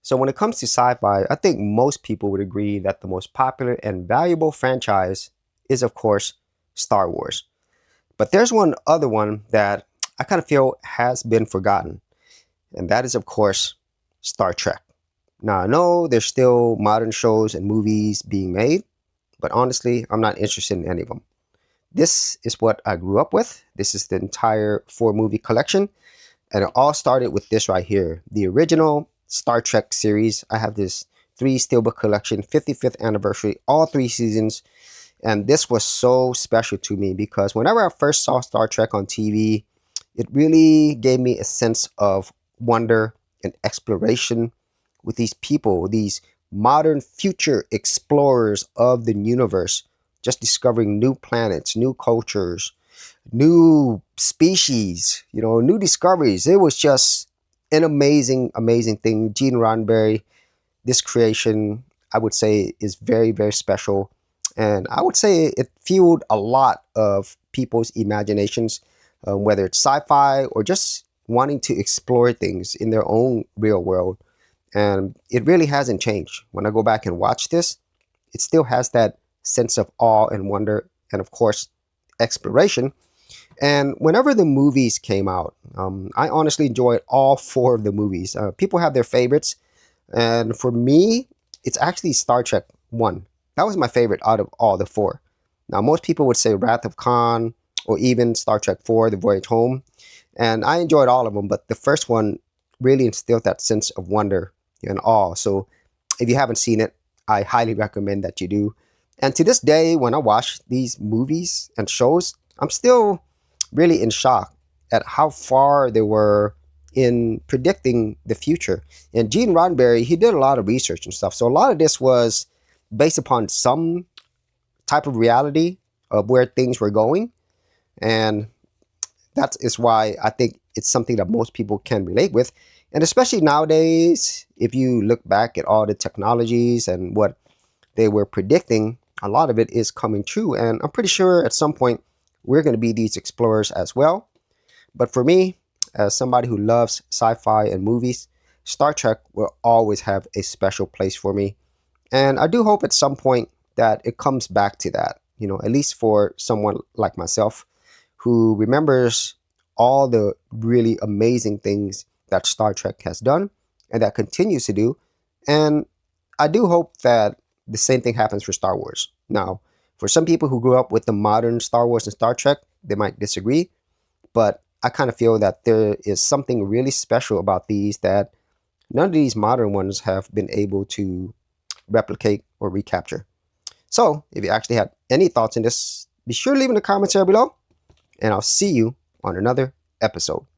So when it comes to sci-fi, I think most people would agree that the most popular and valuable franchise is, of course, Star Wars. But there's one other one that I kind of feel has been forgotten, and that is, of course, Star Trek. Now, I know there's still modern shows and movies being made, but honestly, I'm not interested in any of them. This is what I grew up with. This is the entire 4-movie collection. And it all started with this right here, the original Star Trek series. I have this 3 steelbook collection, 55th anniversary, all 3 seasons. And this was so special to me because whenever I first saw Star Trek on TV, it really gave me a sense of wonder and exploration with these people, these modern future explorers of the universe, just discovering new planets, new cultures, new species, new discoveries. It was just an amazing, amazing thing. Gene Roddenberry, this creation, I would say, is very, very special. And I would say it fueled a lot of people's imaginations, whether it's sci-fi or just wanting to explore things in their own real world. And it really hasn't changed. When I go back and watch this, it still has that sense of awe and wonder and, of course, exploration. And whenever the movies came out, I honestly enjoyed all 4 of the movies. People have their favorites. And for me, it's actually Star Trek 1. That was my favorite out of all the 4. Now, most people would say Wrath of Khan or even Star Trek 4, The Voyage Home. And I enjoyed all of them, but the first one really instilled that sense of wonder and awe. So if you haven't seen it, I highly recommend that you do. And to this day, when I watch these movies and shows, I'm still really in shock at how far they were in predicting the future. And Gene Roddenberry, he did a lot of research and stuff. So a lot of this was based upon some type of reality of where things were going. And that is why I think it's something that most people can relate with. And especially nowadays, if you look back at all the technologies and what they were predicting, a lot of it is coming true. And I'm pretty sure at some point we're going to be these explorers as well. But for me, as somebody who loves sci-fi and movies, Star Trek will always have a special place for me. And I do hope at some point that it comes back to that, at least for someone like myself who remembers all the really amazing things that Star Trek has done and that continues to do. And I do hope that the same thing happens for Star Wars. Now, for some people who grew up with the modern Star Wars and Star Trek, they might disagree, but I kind of feel that there is something really special about these that none of these modern ones have been able to replicate or recapture. So, if you actually have any thoughts on this, be sure to leave in the comments area below, and I'll see you on another episode.